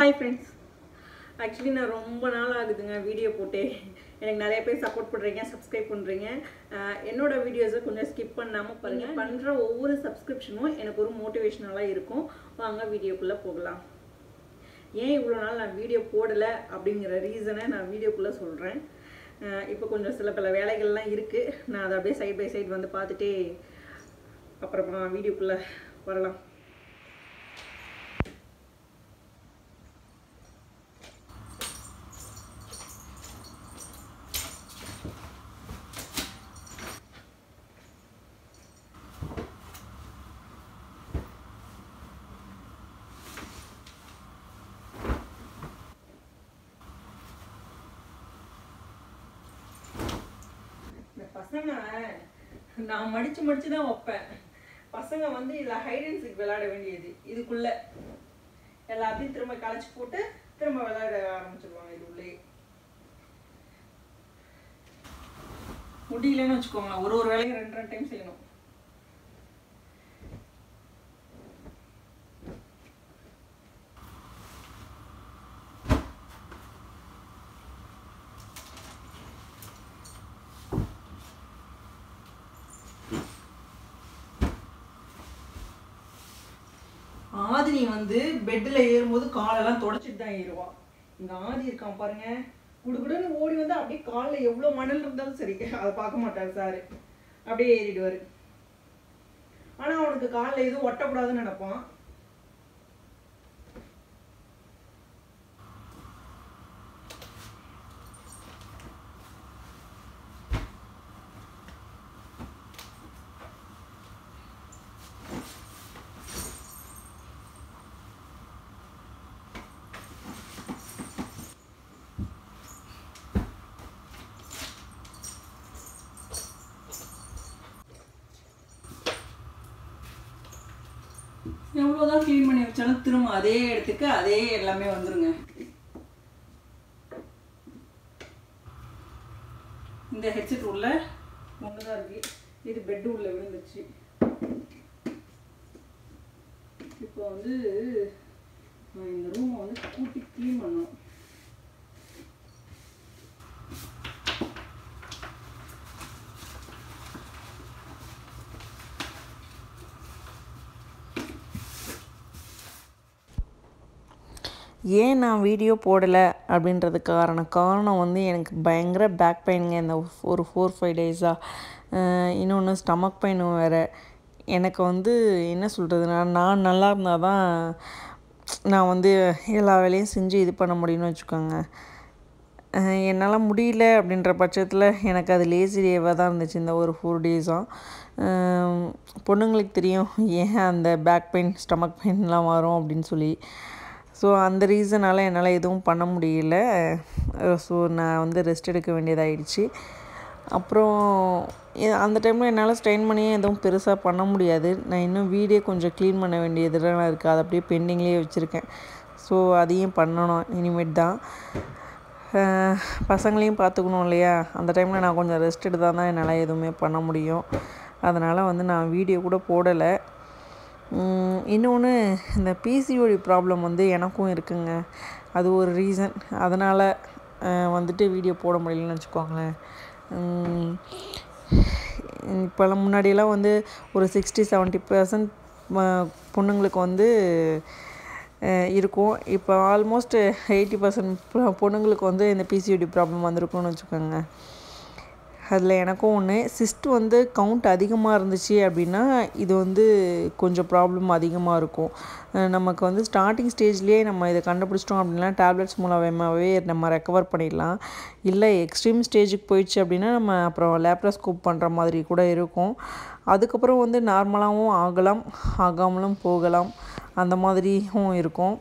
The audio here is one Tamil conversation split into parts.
Hi friends. Actually நான் ரொம்ப நாள் ஆகுதுங்க வீடியோ போட்டே. எனக்கு நிறைய பேர் சப்போர்ட் பண்றீங்க, சப்ஸ்கிரைப் பண்றீங்க. என்னோட வீடியோஸை கொஞ்சம் ஸ்கிப் பண்ணாம பாருங்க. பண்ற ஒவ்வொரு சப்ஸ்கிரிப்ஷனும் எனக்கு ஒரு மோட்டிவேஷனலா இருக்கும். வாங்க வீடியோக்குள்ள போகலாம். ஏன் இவ்வளவு நாள் நான் வீடியோ போடல அப்படிங்கிற ரீசனை நான் வீடியோக்குள்ள சொல்றேன். இப்போ கொஞ்சம் சில பல வேலைகள்லாம் இருக்கு. நான் அதை அப்படியே சைடு பை சைடு வந்து பார்த்துட்டே அப்புறமா வீடியோக்குள்ள வரலாம். பசங்க நான் மடிச்சு தான் வைப்பேன். பசங்க வந்து இதுல ஹைட் அண்ட் சீக் விளையாட வேண்டியது. இதுக்குள்ள எல்லாத்தையும் திரும்ப களைச்சு போட்டு திரும்ப விளையாட ஆரம்பிச்சிருவாங்க. இது உள்ளே முடியலன்னு வச்சுக்கோங்க, ஒரு வேலையை ரெண்டு டைம் செய்யணும். ஆதினி வந்து பெட்ல ஏறும்போது காலெல்லாம் தொடச்சிட்டு தான் ஏறுவான். இங்க ஆதி இருக்கான் பாருங்க, குடுகுடுன்னு ஓடி வந்து அப்படியே காலில் எவ்வளவு மணல் இருந்தாலும் சரி அதை பார்க்க மாட்டாரு சாரு, அப்படியே ஏறிடுவாரு. ஆனா அவனுக்கு காலில் எதுவும் ஒட்டக்கூடாதுன்னு நினைப்பான். எவ்வளோதான் க்ளீன் பண்ணி வச்சாலும் திரும்ப அதே இடத்துக்கு அதே எல்லாமே வந்துருங்க. இந்த ஹெட்செட் உள்ள ஒண்ணுதான் இருக்கு, இது பெட் உள்ள விழுந்துச்சு. இப்போ வந்து இந்த ரூமை வந்து கூட்டி க்ளீன் பண்ணணும். ஏன் நான் வீடியோ போடலை அப்படின்றதுக்கு காரணம் வந்து எனக்கு பயங்கர பேக் பெயினுங்க இந்த ஒரு 4-5 டேஸாக. இன்னொன்று ஸ்டமக் பெயினும் வேறு. எனக்கு வந்து என்ன சொல்கிறதுனா, நான் நல்லா இருந்தால் தான் நான் வந்து எல்லா வேலையும் செஞ்சு இது பண்ண முடியும்னு வச்சுக்கோங்க. என்னால் முடியல அப்படின்ற பட்சத்தில் எனக்கு அது லேசி டேவாக தான் இருந்துச்சு இந்த ஒரு 4 டேஸாக. பொண்ணுங்களுக்கு தெரியும் ஏன் அந்த பேக் பெயின் ஸ்டமக் பெயின்லாம் வரும் அப்படின்னு சொல்லி. ஸோ அந்த ரீசனால் என்னால் எதுவும் பண்ண முடியல. ஸோ நான் வந்து ரெஸ்ட் எடுக்க வேண்டியதாகிடுச்சு. அப்புறம் அந்த டைமில் என்னால் ஸ்ட்ரெயின் பண்ணி எதுவும் பெருசாக பண்ண முடியாது. நான் இன்னும் வீடே கொஞ்சம் க்ளீன் பண்ண வேண்டியதெல்லாம் இருக்குது, அதை அப்படியே பெண்டிங்லேயே வச்சுருக்கேன். ஸோ அதையும் பண்ணணும் இனிமேட் தான். பசங்களையும் பார்த்துக்கணும் இல்லையா, அந்த டைமில் நான் கொஞ்சம் ரெஸ்ட் எடுத்தால் தான் என்னால் எதுவுமே பண்ண முடியும். அதனால் வந்து நான் வீடியோ கூட போடலை. இன்னொன்று, இந்த பிசிஓடி ப்ராப்ளம் வந்து எனக்கும் இருக்குங்க. அது ஒரு ரீசன். அதனால் வந்துட்டு வீடியோ போட முடியலன்னு வச்சுக்கோங்களேன். இப்போல்லாம் முன்னாடியெல்லாம் வந்து ஒரு 60-70% பொண்ணுங்களுக்கு வந்து இருக்கும். இப்போ ஆல்மோஸ்ட் 80% பொண்ணுங்களுக்கு வந்து இந்த பிசிஓடி ப்ராப்ளம் வந்திருக்கும்னு வச்சுக்கோங்க. அதில் எனக்கும் ஒன்று, சிஸ்ட் வந்து கவுண்ட் அதிகமாக இருந்துச்சு அப்படின்னா இது வந்து கொஞ்சம் ப்ராப்ளம் அதிகமாக இருக்கும். நமக்கு வந்து ஸ்டார்டிங் ஸ்டேஜ்லேயே நம்ம இதை கண்டுபிடிச்சிட்டோம் அப்படின்னா டேப்லெட்ஸ் மூலமாகவே நம்ம ரெக்கவர் பண்ணிடலாம். இல்லை எக்ஸ்ட்ரீம் ஸ்டேஜுக்கு போயிடுச்சு அப்படின்னா நம்ம அப்புறம் லேப்ரோஸ்கோப் பண்ணுற மாதிரி கூட இருக்கும். அதுக்கப்புறம் வந்து நார்மலாகவும் ஆகலாம், ஆகாமலும் போகலாம், அந்த மாதிரியும் இருக்கும்.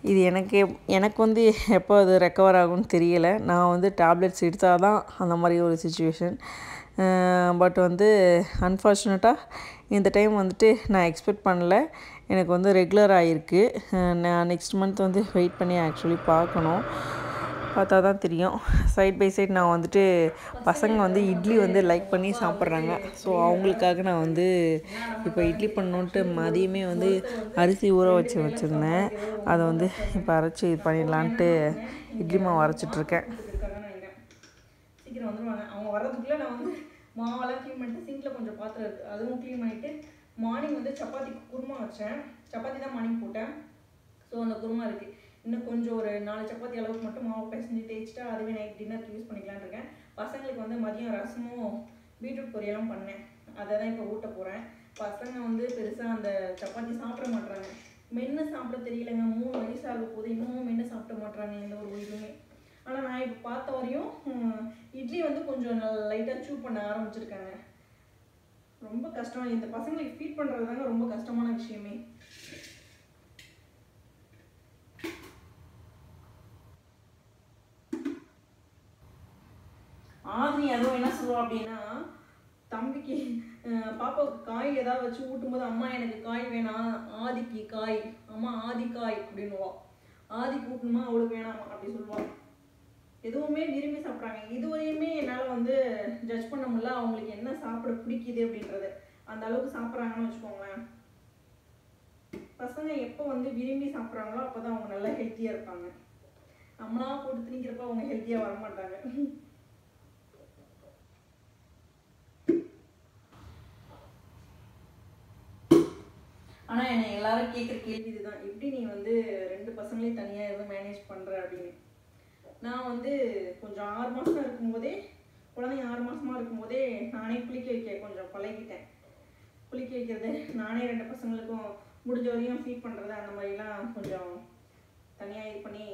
இது எனக்கு வந்து எப்போ அது ரெக்கவர் ஆகும்னு தெரியலை. நான் வந்து டேப்லெட்ஸ் எடுத்தால் தான் அந்த மாதிரி ஒரு சிச்சுவேஷன். பட் வந்து அன்ஃபார்ச்சுனேட்டாக இந்த டைம் வந்துட்டு நான் எக்ஸ்பெக்ட் பண்ணல, எனக்கு வந்து ரெகுலர் ஆகிருக்கு. நான் நெக்ஸ்ட் மந்த் வந்து வெயிட் பண்ணி ஆக்சுவலி பார்க்கணும். பார்த்தா தான் தெரியும். சைட் பை சைட் நான் வந்துட்டு பசங்க வந்து இட்லி வந்து லைக் பண்ணி சாப்பிட்றாங்க. ஸோ அவங்களுக்காக நான் வந்து இப்போ இட்லி பண்ணணுன்ட்டு மதியமே வந்து அரிசி ஊற வச்சுருந்தேன். அதை வந்து இப்போ அரைச்சி இது பண்ணிடலான்ட்டு இட்லி மாவு அரைச்சிட்ருக்கேன். சீக்கிரம் வந்துடுவாங்க. அவங்க வர்றதுக்குள்ளே நான் வந்து மாவெல்லாம் க்ளீன் பண்ணிட்டு சிங்கில் கொஞ்சம் பாத்திரம் இருக்குது அதுவும் க்ளீன் பண்ணிவிட்டு மார்னிங் வந்து சப்பாத்திக்கு குருமா வச்சேன். சப்பாத்தி தான் மார்னிங் போட்டேன். ஸோ அந்த குருமா இருக்குது. இன்னும் கொஞ்சம் ஒரு 4 சப்பாத்தி அளவுக்கு மட்டும் மாவு பிசைஞ்சு தேய்ச்சிட்டா அதுவே நைட் டின்னருக்கு யூஸ் பண்ணிக்கலான்னு இருக்கேன். பசங்களுக்கு வந்து மதியம் ரசமும் பீட்ரூட் பொரியலும் பண்ணேன். அதை தான் இப்போ ஊட்ட போகிறேன். பசங்க வந்து பெருசாக அந்த சப்பாத்தி சாப்பிட மாட்டுறாங்க. மென்று சாப்பிட தெரியலங்க. 3 வயசு ஆக போது இன்னமும் மென்று சாப்பிட மாட்டுறாங்க எந்த ஒரு இதுவுமே. ஆனால் நான் இப்போ பார்த்த வரையும் இட்லி வந்து கொஞ்சம் லைட்டாக சூ பண்ண ஆரம்பிச்சிருக்காங்க. ரொம்ப கஷ்டம். இந்த பசங்களுக்கு ஃபீட் பண்ணுறது தாங்க ரொம்ப கஷ்டமான விஷயமே. ஆதினி அதுவும் என்ன சொல்லுவா அப்படின்னா, தம்பிக்கு பாப்பாவுக்கு காய் ஏதாவது வச்சு ஊட்டும்போது அம்மா எனக்கு காய் வேணாம், ஆதிக்கு காய், அம்மா ஆதி காய் அப்படின்னுவா. ஆதிக்கு ஊட்டணுமா அவளுக்கு வேணாமா அப்படி சொல்லுவாள். எதுவுமே விரும்பி சாப்பிட்றாங்க. இதுவரையுமே என்னால் வந்து ஜட்ஜ் பண்ண முடியல அவங்களுக்கு என்ன சாப்பிட பிடிக்குது அப்படின்றது. அந்த அளவுக்கு சாப்பிட்றாங்கன்னு வச்சுக்கோங்களேன். பசங்க எப்போ வந்து விரும்பி சாப்பிட்றாங்களோ அப்போ தான் அவங்க நல்லா ஹெல்த்தியாக இருப்பாங்க. நம்மளா போட்டு திணிக்கிறப்ப அவங்க ஹெல்த்தியாக வரமாட்டாங்க. ஆனால் என்னை எல்லாரும் கேட்குற கேள்வி இதுதான், எப்படி நீ வந்து 2 பசங்களையும் தனியாக எதுவும் மேனேஜ் பண்ணுற அப்படின்னு. நான் வந்து கொஞ்சம் 6 மாதம் இருக்கும்போதே, குழந்தைங்க 6 மாதமாக இருக்கும்போதே நானே குளிக்க வைக்க கொஞ்சம் பழகிட்டேன். குளிக்க வைக்கிறது நானே 2 பசங்களுக்கும் முடிஞ்ச வரையும் ஃபீட் பண்ணுறது அந்த மாதிரிலாம் கொஞ்சம் தனியாக இது பண்ணி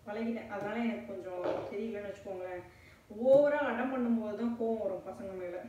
பழகிட்டேன். அதனால் எனக்கு கொஞ்சம் தெரியலன்னு வச்சுக்கோங்களேன். ஓவராக அடம் பண்ணும்போது தான் கோவம் வரும் பசங்க மேலே.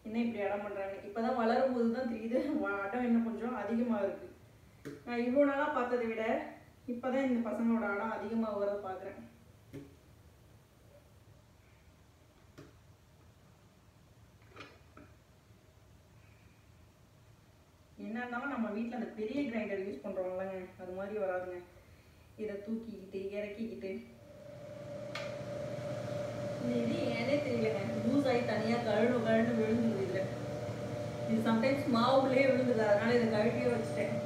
என்ன இப்படி அடம் பண்ணுறாங்க. இப்போ தான் வளரும்போது தான் தெரியுது அடம் இன்னும் கொஞ்சம் அதிகமாக இருக்குது. நான் இவ்வளோ நாளாக பார்த்ததை விட இப்போ தான் இந்த பசங்களோட அடம் அதிகமாக வரதை பார்க்குறேன். என்ன இருந்தாலும் நம்ம வீட்டில் அந்த பெரிய கிரைண்டர் யூஸ் பண்ணுறோம்லங்க, அது மாதிரி வராதுங்க. இதை தூக்கிக்கிட்டு இறக்கிக்கிட்டு இது ஏனே தெரியலங்க. லூஸ் ஆகி தனியாக கழுன்னு விழுந்துருது. இதில் இது சம்டைம்ஸ் மாவுக்குள்ளேயே விழுந்துது. அதனால இதை கழுவியே வச்சுட்டேன்.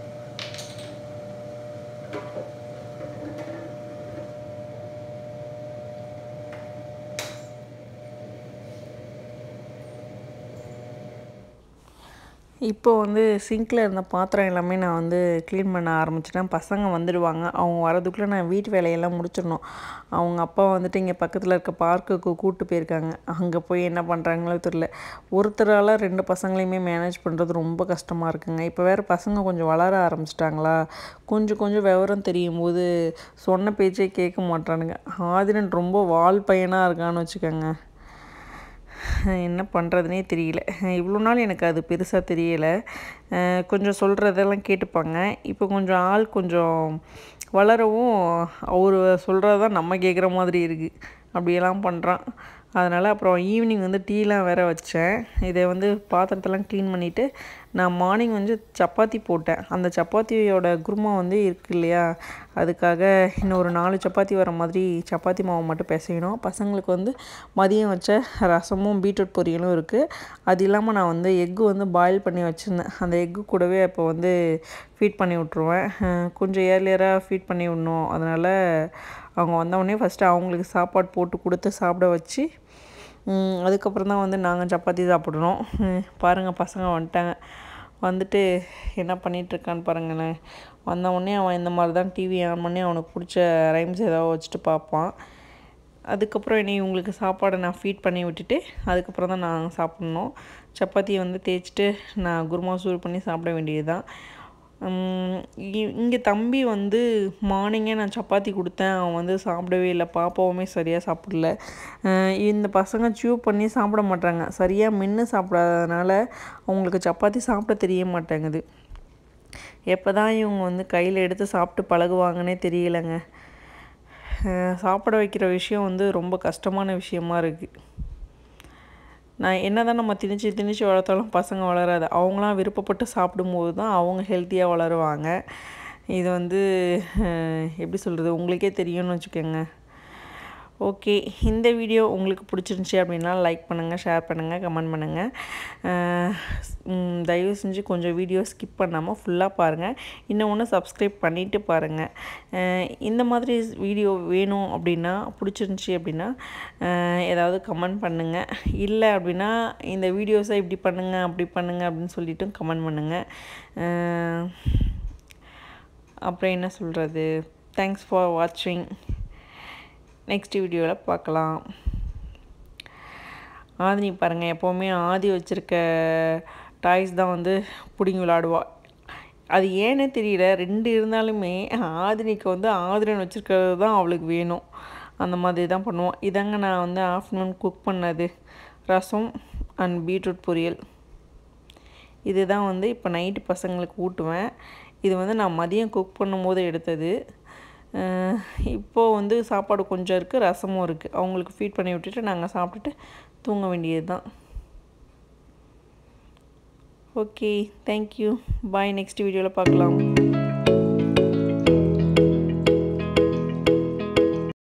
இப்போ வந்து சிங்கில் இருந்த பாத்திரம் எல்லாமே நான் வந்து க்ளீன் பண்ண ஆரம்பிச்சிட்டேன். பசங்க வந்துடுவாங்க. அவங்க வரதுக்குள்ளே நான் வீட்டு வேலையெல்லாம் முடிச்சிடணும். அவங்க அப்பா வந்துட்டு இங்கே பக்கத்தில் இருக்க பார்க்குக்கு கூப்பிட்டு போயிருக்காங்க. அங்கே போய் என்ன பண்ணுறாங்களோ தெரியல. ஒருத்தரால் 2 பசங்களையுமே மேனேஜ் பண்ணுறது ரொம்ப கஷ்டமாக இருக்குங்க. இப்போ வேறு பசங்க கொஞ்சம் வளர ஆரம்பிச்சிட்டாங்களா, கொஞ்சம் விவரம் தெரியும் போது சொன்ன பேச்சே கேட்க மாட்டானுங்க. ஆதிரன் ரொம்ப வால் பையனாக இருக்கான்னு வச்சுக்கோங்க. என்ன பண்ணுறதுனே தெரியல. இவ்வளோ நாள் எனக்கு அது பெருசாக தெரியலை. கொஞ்சம் சொல்கிறதெல்லாம் கேட்டுப்பாங்க. இப்போ கொஞ்சம் ஆள் கொஞ்சம் வளரவும் அவர் சொல்கிறது தான் நம்ம கேட்குற மாதிரி இருக்குது. அப்படியெல்லாம் பண்ணுறான். அதனால் அப்புறம் ஈவினிங் வந்து டீலாம் வேறு வச்சேன். இதை வந்து பாத்திரத்தெல்லாம் க்ளீன் பண்ணிவிட்டு நான் மார்னிங் வந்து சப்பாத்தி போட்டேன். அந்த சப்பாத்தியோட குருமா வந்து இருக்குது இல்லையா, அதுக்காக இன்னும் ஒரு 4 சப்பாத்தி வர மாதிரி சப்பாத்தி மாவு மட்டும் பிசையணும். பசங்களுக்கு வந்து மதியம் வச்ச ரசமும் பீட்ரூட் பொரியலும் இருக்குது. அது இல்லாமல் நான் வந்து எக்கு வந்து பாயில் பண்ணி வச்சுருந்தேன். அந்த எக்கு கூடவே அப்போ வந்து ஃபீட் பண்ணி விட்ருவேன். கொஞ்சம் ஏர்லியராக ஃபீட் பண்ணி விடணும். அதனால் அவங்க வந்தவுடனே ஃபஸ்ட்டு அவங்களுக்கு சாப்பாடு போட்டு கொடுத்து சாப்பிட வச்சு அதுக்கப்புறம் தான் வந்து நாங்கள் சப்பாத்தி சாப்பிடணும். பாருங்கள் பசங்க வந்துட்டாங்க. வந்துட்டு என்ன பண்ணிகிட்ருக்கான்னு பாருங்களேன். வந்தவுடனே அவன் இந்த மாதிரி தான் டிவி ஆன் பண்ணி அவனுக்கு பிடிச்ச ரைம்ஸ் ஏதாவது வச்சுட்டு பார்ப்பான். அதுக்கப்புறம் இனி இவங்களுக்கு சாப்பாடை நான் ஃபீட் பண்ணி விட்டுட்டு அதுக்கப்புறம் தான் நான் சாப்பிட்ணும். சப்பாத்தியை வந்து தேய்ச்சிட்டு நான் குருமா சூடு பண்ணி சாப்பிட வேண்டியது தான். இங்கே தம்பி வந்து மார்னிங்கே நான் சப்பாத்தி கொடுத்தேன். அவன் வந்து சாப்பிடவே இல்லை. பாப்பாவுமே சரியாக சாப்பிடல. இந்த பசங்க சூ பண்ணி சாப்பிட மாட்டாங்க. சரியாக மென்று சாப்பிடாதனால அவங்களுக்கு சப்பாத்தி சாப்பிட தெரிய மாட்டேங்குது. எப்போ தான் இவங்க வந்து கையில் எடுத்து சாப்பிட்டு பழகுவாங்கன்னே தெரியலைங்க. சாப்பிட வைக்கிற விஷயம் வந்து ரொம்ப கஷ்டமான விஷயமா இருக்குது. நான் என்ன தான் நம்ம திணிச்சு வளர்த்தாலும் பசங்க வளராது. அவங்களாம் விருப்பப்பட்டு சாப்பிடும்போது தான் அவங்க ஹெல்த்தியாக வளருவாங்க. இது வந்து எப்படி சொல்கிறது, உங்களுக்கே தெரியும்னு வச்சுக்கோங்க. ஓகே, இந்த வீடியோ உங்களுக்கு பிடிச்சிருந்துச்சி அப்படின்னா லைக் பண்ணுங்கள், ஷேர் பண்ணுங்கள், கமெண்ட் பண்ணுங்கள். தயவு செஞ்சு கொஞ்சம் வீடியோ ஸ்கிப் பண்ணாமல் ஃபுல்லாக பாருங்கள். இன்னொன்று சப்ஸ்கிரைப் பண்ணிவிட்டு பாருங்கள். இந்த மாதிரி வீடியோ வேணும் அப்படின்னா, பிடிச்சிருந்துச்சி அப்படின்னா ஏதாவது கமெண்ட் பண்ணுங்கள். இல்லை அப்படின்னா இந்த வீடியோஸை இப்படி பண்ணுங்கள் அப்படி பண்ணுங்கள் அப்படின்னு சொல்லிவிட்டும் கமெண்ட் பண்ணுங்கள். அப்புறம் என்ன சொல்கிறது, தேங்க்ஸ் ஃபார் வாட்சிங். நெக்ஸ்ட் வீடியோவில் பார்க்கலாம். ஆதினி பாருங்கள், எப்போவுமே ஆதி வச்சுருக்க டாய்ஸ் தான் வந்து பிடிங்கி விளாடுவா. அது ஏன்னே தெரியல, 2 இருந்தாலுமே ஆதினிக்கு வந்து ஆதிரன் வச்சுருக்கிறது தான் அவளுக்கு வேணும். அந்த மாதிரி தான் பண்ணுவோம். இதாங்க நான் வந்து ஆஃப்டர்நூன் குக் பண்ணது, ரசம் அண்ட் பீட்ரூட் பொரியல். இது தான் வந்து இப்போ நைட்டு பசங்களுக்கு ஊட்டுவேன். இது வந்து நான் மதியம் குக் பண்ணும்போது எடுத்தது. இப்போது வந்து சாப்பாடு கொஞ்சம் இருக்குது, ரசமும் இருக்குது. அவங்களுக்கு ஃபீட் பண்ணி விட்டுட்டு நாங்கள் சாப்பிட்டுட்டு தூங்க வேண்டியது தான். ஓகே, தேங்க்யூ, பாய். நெக்ஸ்ட் வீடியோவில் பார்க்கலாம்.